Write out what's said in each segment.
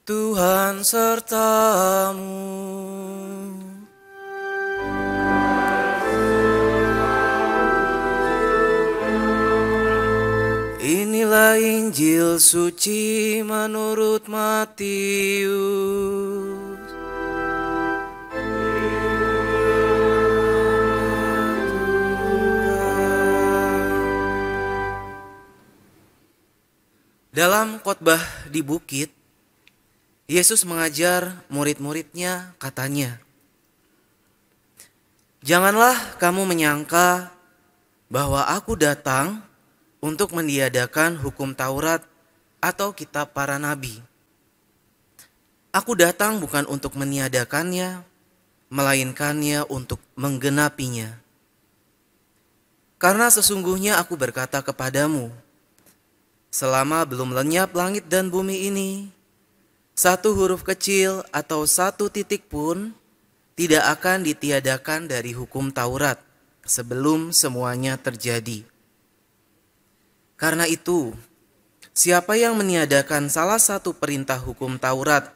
Tuhan sertamu. Inilah Injil suci menurut Matius. Dalam khotbah di bukit, Yesus mengajar murid-muridnya, katanya, "Janganlah kamu menyangka bahwa aku datang untuk meniadakan hukum Taurat atau kitab para nabi. Aku datang bukan untuk meniadakannya, melainkannya untuk menggenapinya. Karena sesungguhnya aku berkata kepadamu, selama belum lenyap langit dan bumi ini, satu huruf kecil atau satu titik pun tidak akan ditiadakan dari hukum Taurat sebelum semuanya terjadi. Karena itu, siapa yang meniadakan salah satu perintah hukum Taurat,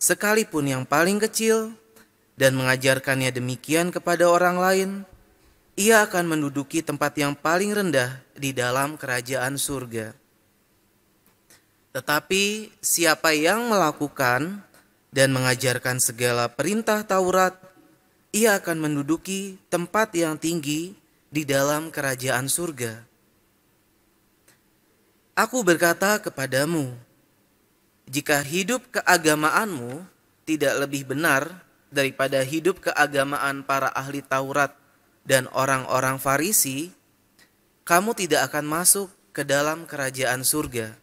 sekalipun yang paling kecil, dan mengajarkannya demikian kepada orang lain, ia akan menduduki tempat yang paling rendah di dalam kerajaan surga. Tetapi siapa yang melakukan dan mengajarkan segala perintah Taurat, ia akan menduduki tempat yang tinggi di dalam kerajaan surga. Aku berkata kepadamu, jika hidup keagamaanmu tidak lebih benar daripada hidup keagamaan para ahli Taurat dan orang-orang Farisi, kamu tidak akan masuk ke dalam kerajaan surga.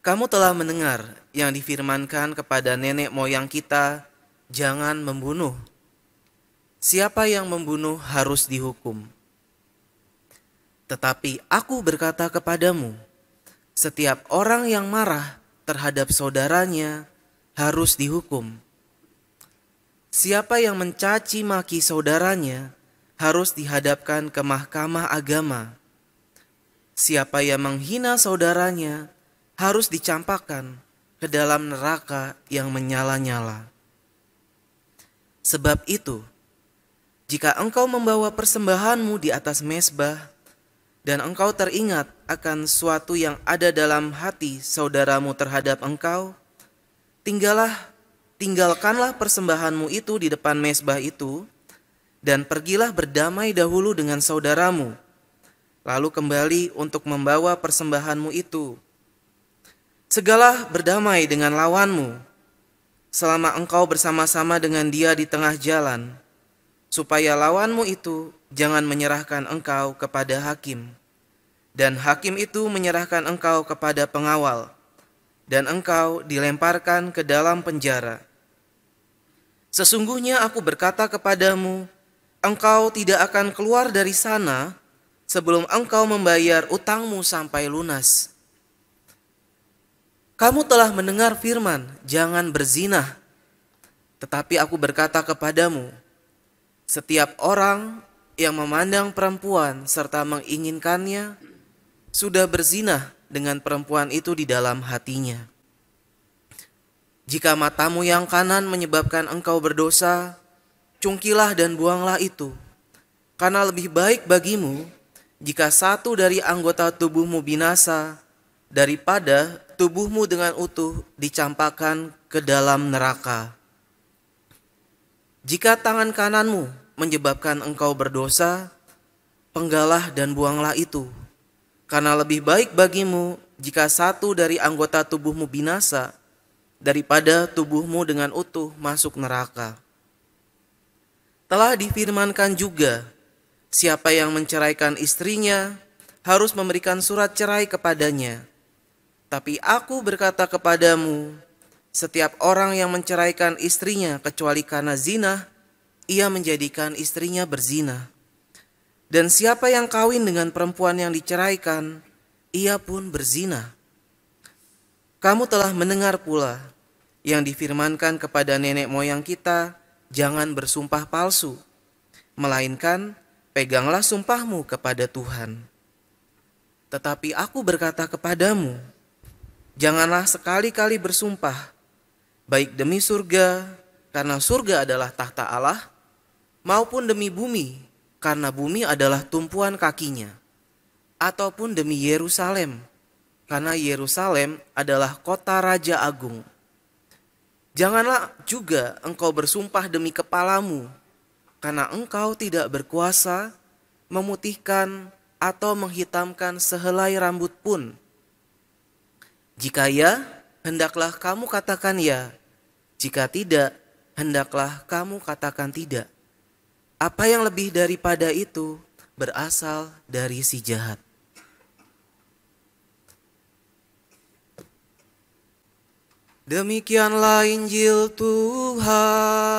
Kamu telah mendengar yang difirmankan kepada nenek moyang kita, jangan membunuh. Siapa yang membunuh harus dihukum. Tetapi aku berkata kepadamu, setiap orang yang marah terhadap saudaranya harus dihukum. Siapa yang mencaci maki saudaranya harus dihadapkan ke mahkamah agama. Siapa yang menghina saudaranya harus dicampakkan ke dalam neraka yang menyala-nyala. Sebab itu, jika engkau membawa persembahanmu di atas mezbah, dan engkau teringat akan sesuatu yang ada dalam hati saudaramu terhadap engkau, tinggalkanlah persembahanmu itu di depan mezbah itu, dan pergilah berdamai dahulu dengan saudaramu, lalu kembali untuk membawa persembahanmu itu. Segala berdamai dengan lawanmu, selama engkau bersama-sama dengan dia di tengah jalan, supaya lawanmu itu jangan menyerahkan engkau kepada hakim, dan hakim itu menyerahkan engkau kepada pengawal, dan engkau dilemparkan ke dalam penjara. Sesungguhnya aku berkata kepadamu, engkau tidak akan keluar dari sana sebelum engkau membayar utangmu sampai lunas. Kamu telah mendengar firman, jangan berzinah. Tetapi aku berkata kepadamu, setiap orang yang memandang perempuan serta menginginkannya, sudah berzinah dengan perempuan itu di dalam hatinya. Jika matamu yang kanan menyebabkan engkau berdosa, cungkilah dan buanglah itu. Karena lebih baik bagimu, jika satu dari anggota tubuhmu binasa, daripada tubuhmu dengan utuh dicampakkan ke dalam neraka. Jika tangan kananmu menyebabkan engkau berdosa, penggalah dan buanglah itu. Karena lebih baik bagimu jika satu dari anggota tubuhmu binasa, daripada tubuhmu dengan utuh masuk neraka. Telah difirmankan juga, siapa yang menceraikan istrinya harus memberikan surat cerai kepadanya. Tapi aku berkata kepadamu, setiap orang yang menceraikan istrinya kecuali karena zina, ia menjadikan istrinya berzina. Dan siapa yang kawin dengan perempuan yang diceraikan, ia pun berzina. Kamu telah mendengar pula yang difirmankan kepada nenek moyang kita, jangan bersumpah palsu, melainkan peganglah sumpahmu kepada Tuhan. Tetapi aku berkata kepadamu, Janganlah sekali-kali bersumpah, baik demi surga, karena surga adalah tahta Allah, maupun demi bumi, karena bumi adalah tumpuan kakinya, ataupun demi Yerusalem, karena Yerusalem adalah kota Raja Agung. Janganlah juga engkau bersumpah demi kepalamu, karena engkau tidak berkuasa memutihkan atau menghitamkan sehelai rambut pun. Jika ya, hendaklah kamu katakan ya. Jika tidak, hendaklah kamu katakan tidak. Apa yang lebih daripada itu berasal dari si jahat. Demikianlah Injil Tuhan.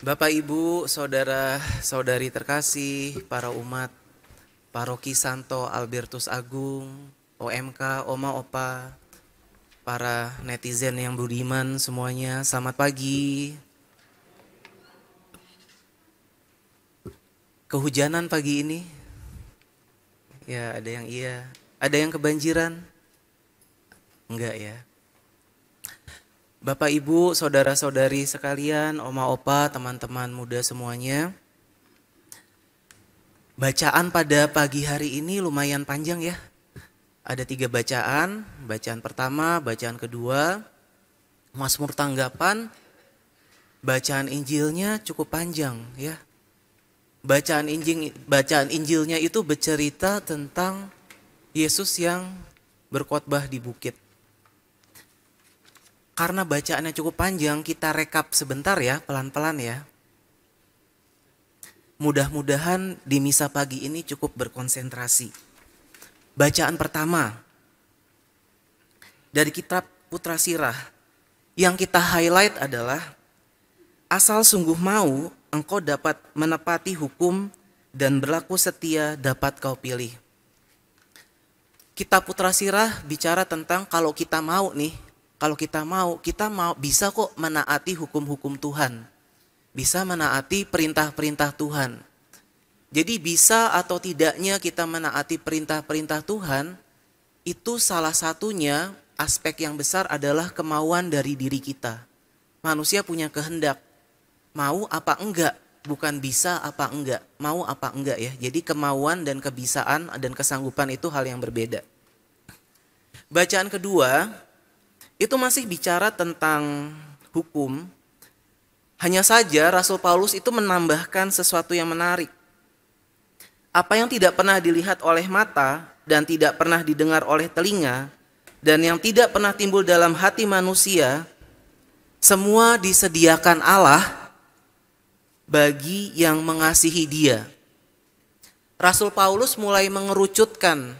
Bapak, Ibu, saudara-saudari terkasih, para umat Paroki Santo Albertus Agung, OMK, Oma Opa, para netizen yang budiman semuanya, selamat pagi. Kehujanan pagi ini? Ya, ada yang iya. Ada yang kebanjiran? Enggak ya. Bapak, Ibu, saudara-saudari sekalian, Oma Opa, teman-teman muda semuanya. Bacaan pada pagi hari ini lumayan panjang ya. Ada 3 bacaan, bacaan pertama, bacaan kedua, Mazmur tanggapan, bacaan Injilnya cukup panjang ya. Bacaan Injilnya itu bercerita tentang Yesus yang berkhotbah di bukit. Karena bacaannya cukup panjang, kita rekap sebentar ya, pelan-pelan ya. Mudah-mudahan di misa pagi ini cukup berkonsentrasi. Bacaan pertama dari kitab Putra Sirah. Yang kita highlight adalah, asal sungguh mau engkau dapat menepati hukum dan berlaku setia dapat kau pilih. Kitab Putra Sirah bicara tentang kalau kita mau nih, kita mau bisa kok menaati hukum-hukum Tuhan. Bisa menaati perintah-perintah Tuhan. Jadi bisa atau tidaknya kita menaati perintah-perintah Tuhan, itu salah satunya aspek yang besar adalah kemauan dari diri kita. Manusia punya kehendak, mau apa enggak, bukan bisa apa enggak, mau apa enggak ya. Jadi kemauan dan kebisaan dan kesanggupan itu hal yang berbeda. Bacaan kedua, itu masih bicara tentang hukum. Hanya saja Rasul Paulus itu menambahkan sesuatu yang menarik. Apa yang tidak pernah dilihat oleh mata dan tidak pernah didengar oleh telinga dan yang tidak pernah timbul dalam hati manusia, semua disediakan Allah bagi yang mengasihi Dia. Rasul Paulus mulai mengerucutkan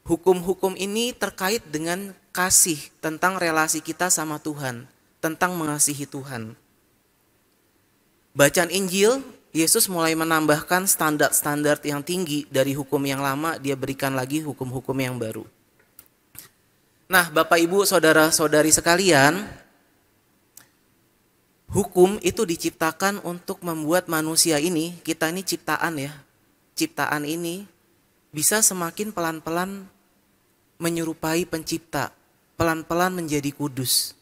hukum-hukum ini terkait dengan kasih, tentang relasi kita sama Tuhan, tentang mengasihi Tuhan. Bacaan Injil, Yesus mulai menambahkan standar-standar yang tinggi dari hukum yang lama, dia berikan lagi hukum-hukum yang baru. Nah, Bapak, Ibu, saudara-saudari sekalian, hukum itu diciptakan untuk membuat manusia ini, kita ini ciptaan ya, ciptaan ini bisa semakin pelan-pelan menyerupai pencipta, pelan-pelan menjadi kudus.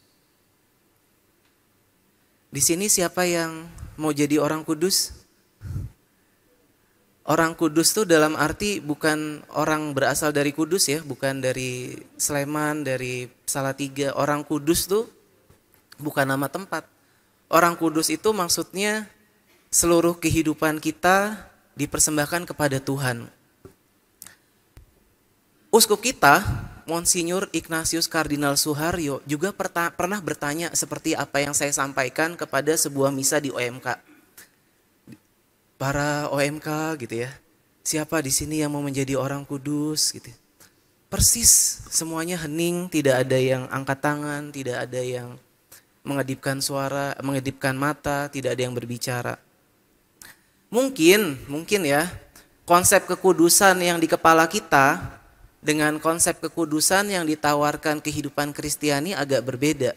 Di sini siapa yang mau jadi orang kudus? Orang kudus tuh dalam arti bukan orang berasal dari Kudus ya, bukan dari Sleman, dari Salatiga. Orang kudus tuh bukan nama tempat. Orang kudus itu maksudnya seluruh kehidupan kita dipersembahkan kepada Tuhan. Uskup kita, Monsinyur Ignatius Kardinal Suharyo juga pernah bertanya seperti apa yang saya sampaikan kepada sebuah misa di OMK. Para OMK gitu ya, siapa di sini yang mau menjadi orang kudus gitu. Persis semuanya hening, tidak ada yang angkat tangan, tidak ada yang mengedipkan suara, mengedipkan mata, tidak ada yang berbicara. Mungkin ya, konsep kekudusan yang di kepala kita dengan konsep kekudusan yang ditawarkan kehidupan Kristiani agak berbeda.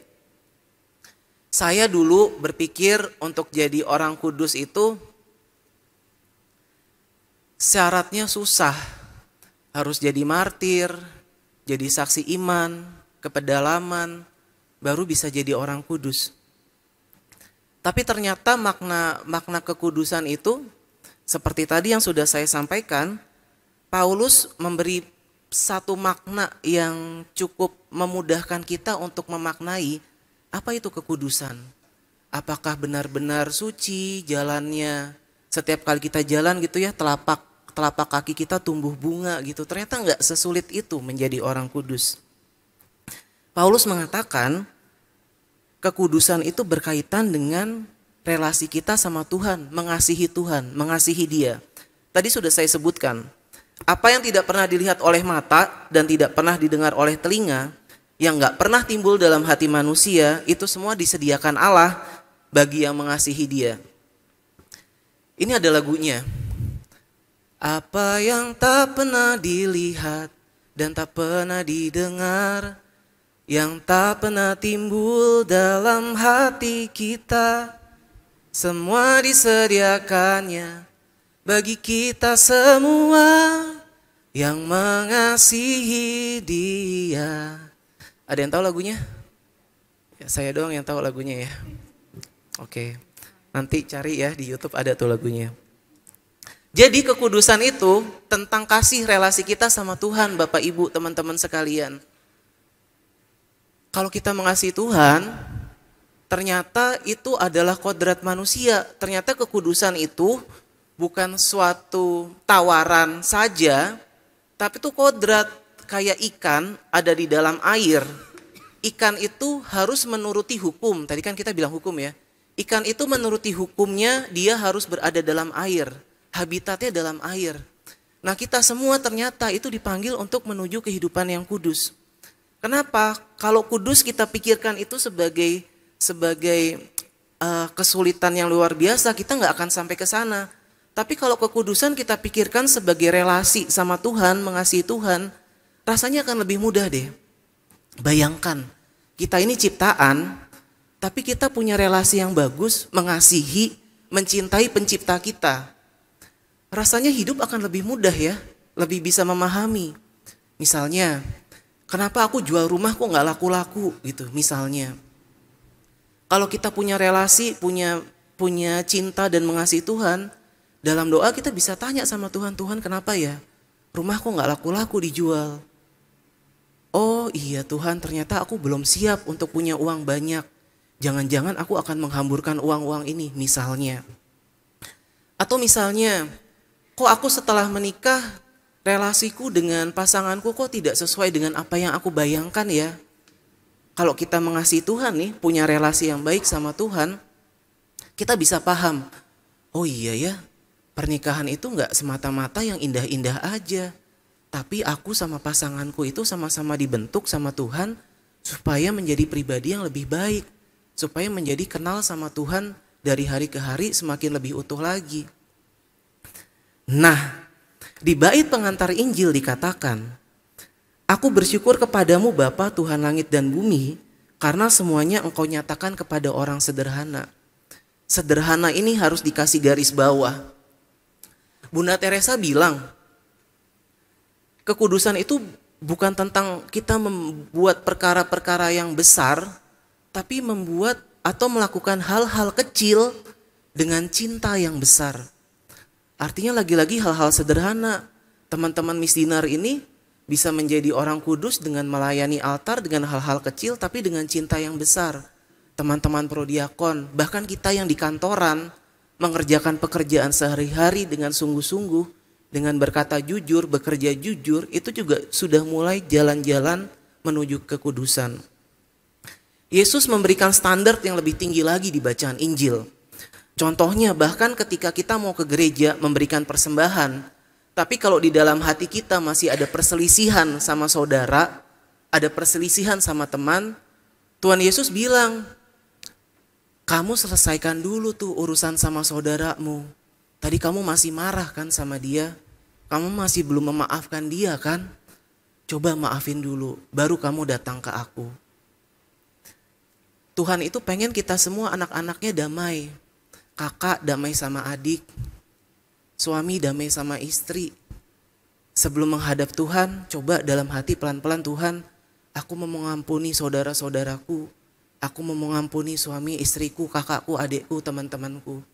Saya dulu berpikir untuk jadi orang kudus itu syaratnya susah. Harus jadi martir, jadi saksi iman, kepedalaman, baru bisa jadi orang kudus. Tapi ternyata makna kekudusan itu seperti tadi yang sudah saya sampaikan, Paulus memberi satu makna yang cukup memudahkan kita untuk memaknai apa itu kekudusan. Apakah benar-benar suci jalannya, setiap kali kita jalan gitu ya, telapak kaki kita tumbuh bunga gitu. Ternyata enggak sesulit itu menjadi orang kudus. Paulus mengatakan kekudusan itu berkaitan dengan relasi kita sama Tuhan, mengasihi Dia. Tadi sudah saya sebutkan, apa yang tidak pernah dilihat oleh mata dan tidak pernah didengar oleh telinga, yang gak pernah timbul dalam hati manusia, itu semua disediakan Allah bagi yang mengasihi Dia. Ini ada lagunya. Apa yang tak pernah dilihat dan tak pernah didengar, yang tak pernah timbul dalam hati kita, semua disediakannya bagi kita semua yang mengasihi Dia. Ada yang tahu lagunya? Ya, saya doang yang tahu lagunya ya. Oke, nanti cari ya di YouTube, ada tuh lagunya. Jadi kekudusan itu tentang kasih relasi kita sama Tuhan, Bapak Ibu, teman-teman sekalian. Kalau kita mengasihi Tuhan, ternyata itu adalah kodrat manusia. Ternyata kekudusan itu bukan suatu tawaran saja, tapi itu kodrat. Kayak ikan ada di dalam air. Ikan itu harus menuruti hukum. Tadi kan kita bilang hukum ya. Ikan itu menuruti hukumnya, dia harus berada dalam air. Habitatnya dalam air. Nah, kita semua ternyata itu dipanggil untuk menuju kehidupan yang kudus. Kenapa? Kalau kudus kita pikirkan itu sebagai kesulitan yang luar biasa, kita nggak akan sampai ke sana. Tapi kalau kekudusan kita pikirkan sebagai relasi sama Tuhan, mengasihi Tuhan, rasanya akan lebih mudah deh. Bayangkan, kita ini ciptaan, tapi kita punya relasi yang bagus, mengasihi, mencintai pencipta kita. Rasanya hidup akan lebih mudah ya, lebih bisa memahami. Misalnya, kenapa aku jual rumah kok nggak laku-laku gitu misalnya. Kalau kita punya relasi, punya cinta dan mengasihi Tuhan, dalam doa kita bisa tanya sama Tuhan, Tuhan kenapa ya rumah kok nggak laku-laku dijual? Oh iya Tuhan, ternyata aku belum siap untuk punya uang banyak. Jangan-jangan aku akan menghamburkan uang-uang ini misalnya. Atau misalnya, kok aku setelah menikah relasiku dengan pasanganku kok tidak sesuai dengan apa yang aku bayangkan ya. Kalau kita mengasihi Tuhan nih, punya relasi yang baik sama Tuhan, kita bisa paham, oh iya ya, pernikahan itu gak semata-mata yang indah-indah aja. Tapi aku sama pasanganku itu sama-sama dibentuk sama Tuhan supaya menjadi pribadi yang lebih baik. Supaya menjadi kenal sama Tuhan dari hari ke hari semakin lebih utuh lagi. Nah, di bait pengantar Injil dikatakan, aku bersyukur kepadamu Bapa Tuhan langit dan bumi, karena semuanya Engkau nyatakan kepada orang sederhana. Sederhana ini harus dikasih garis bawah. Bunda Teresa bilang, kekudusan itu bukan tentang kita membuat perkara-perkara yang besar, tapi membuat atau melakukan hal-hal kecil dengan cinta yang besar. Artinya lagi-lagi hal-hal sederhana. Teman-teman misdinar ini bisa menjadi orang kudus dengan melayani altar dengan hal-hal kecil tapi dengan cinta yang besar. Teman-teman prodiakon, bahkan kita yang di kantoran mengerjakan pekerjaan sehari-hari dengan sungguh-sungguh, dengan berkata jujur, bekerja jujur, itu juga sudah mulai jalan-jalan menuju kekudusan. Yesus memberikan standar yang lebih tinggi lagi di bacaan Injil. Contohnya bahkan ketika kita mau ke gereja memberikan persembahan, tapi kalau di dalam hati kita masih ada perselisihan sama saudara, ada perselisihan sama teman, Tuhan Yesus bilang, Kamu selesaikan dulu tuh urusan sama saudaramu. Tadi kamu masih marah kan sama dia? Kamu masih belum memaafkan dia kan? Coba maafin dulu, baru kamu datang ke aku. Tuhan itu pengen kita semua anak-anaknya damai. Kakak damai sama adik, suami damai sama istri. Sebelum menghadap Tuhan, coba dalam hati pelan-pelan, Tuhan, aku mau mengampuni saudara-saudaraku. Aku mau mengampuni suami, istriku, kakakku, adikku, teman-temanku.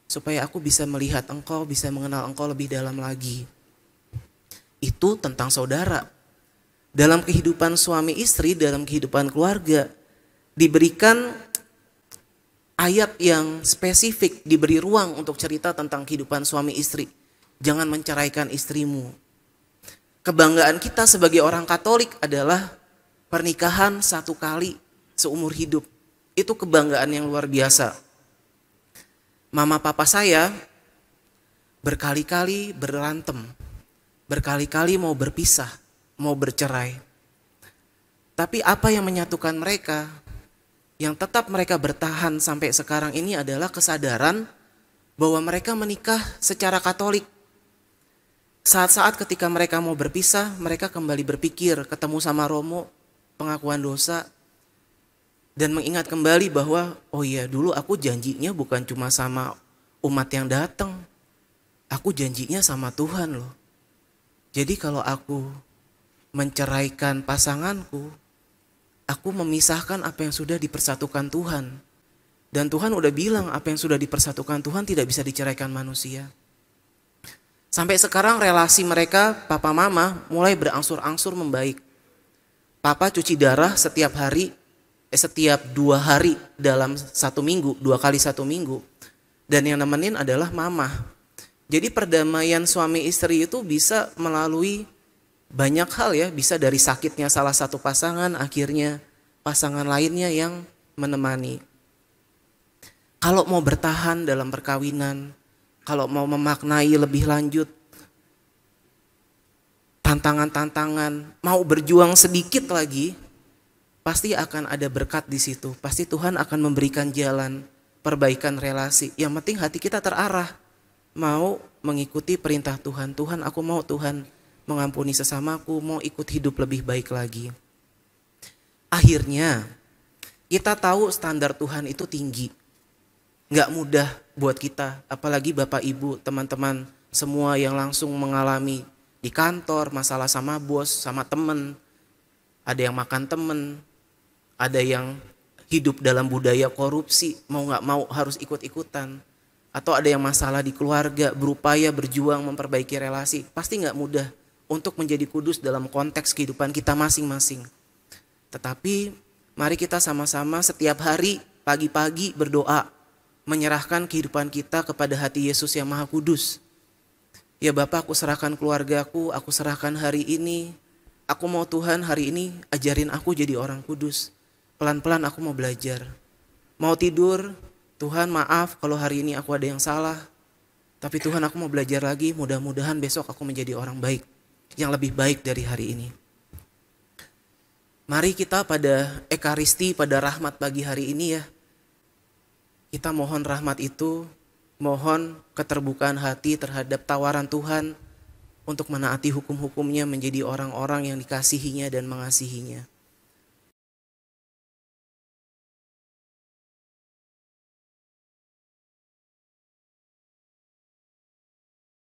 Supaya aku bisa melihat Engkau, bisa mengenal Engkau lebih dalam lagi. Itu tentang saudara. Dalam kehidupan suami istri, dalam kehidupan keluarga, diberikan ayat yang spesifik, diberi ruang untuk cerita tentang kehidupan suami istri. Jangan menceraikan istrimu. Kebanggaan kita sebagai orang Katolik adalah pernikahan 1 kali seumur hidup. Itu kebanggaan yang luar biasa. Mama papa saya berkali-kali berantem, berkali-kali mau berpisah, mau bercerai. Tapi apa yang menyatukan mereka, yang tetap mereka bertahan sampai sekarang ini adalah kesadaran bahwa mereka menikah secara Katolik. Saat-saat ketika mereka mau berpisah, mereka kembali berpikir, ketemu sama Romo, pengakuan dosa, dan mengingat kembali bahwa, oh iya dulu aku janjinya bukan cuma sama umat yang datang, aku janjinya sama Tuhan loh. Jadi kalau aku menceraikan pasanganku, aku memisahkan apa yang sudah dipersatukan Tuhan. Dan Tuhan udah bilang apa yang sudah dipersatukan Tuhan tidak bisa diceraikan manusia. Sampai sekarang relasi mereka papa mama mulai berangsur-angsur membaik. Papa cuci darah setiap hari, setiap 2 hari dalam 1 minggu, 2 kali 1 minggu. Dan yang nemenin adalah mama. Jadi perdamaian suami istri itu bisa melalui banyak hal ya, bisa dari sakitnya salah satu pasangan, akhirnya pasangan lainnya yang menemani. Kalau mau bertahan dalam perkawinan, kalau mau memaknai lebih lanjut tantangan-tantangan, mau berjuang sedikit lagi, pasti akan ada berkat di situ. Pasti Tuhan akan memberikan jalan perbaikan relasi. Yang penting hati kita terarah, mau mengikuti perintah Tuhan. Tuhan, aku mau Tuhan mengampuni sesamaku, mau ikut hidup lebih baik lagi. Akhirnya kita tahu standar Tuhan itu tinggi. Gak mudah buat kita, apalagi Bapak Ibu, teman-teman semua yang langsung mengalami di kantor, masalah sama bos, sama temen. Ada yang makan temen, ada yang hidup dalam budaya korupsi, mau gak mau harus ikut-ikutan. Atau ada yang masalah di keluarga, berupaya berjuang memperbaiki relasi. Pasti gak mudah untuk menjadi kudus dalam konteks kehidupan kita masing-masing. Tetapi mari kita sama-sama setiap hari pagi-pagi berdoa, menyerahkan kehidupan kita kepada hati Yesus yang Maha Kudus. Ya Bapak, aku serahkan keluargaku, aku serahkan hari ini. Aku mau Tuhan hari ini ajarin aku jadi orang kudus. Pelan-pelan aku mau belajar. Mau tidur, Tuhan maaf kalau hari ini aku ada yang salah. Tapi Tuhan, aku mau belajar lagi, mudah-mudahan besok aku menjadi orang baik, yang lebih baik dari hari ini. Mari kita pada Ekaristi, pada rahmat pagi hari ini ya, kita mohon rahmat itu, mohon keterbukaan hati terhadap tawaran Tuhan untuk menaati hukum-hukumnya, menjadi orang-orang yang dikasihinya dan mengasihinya.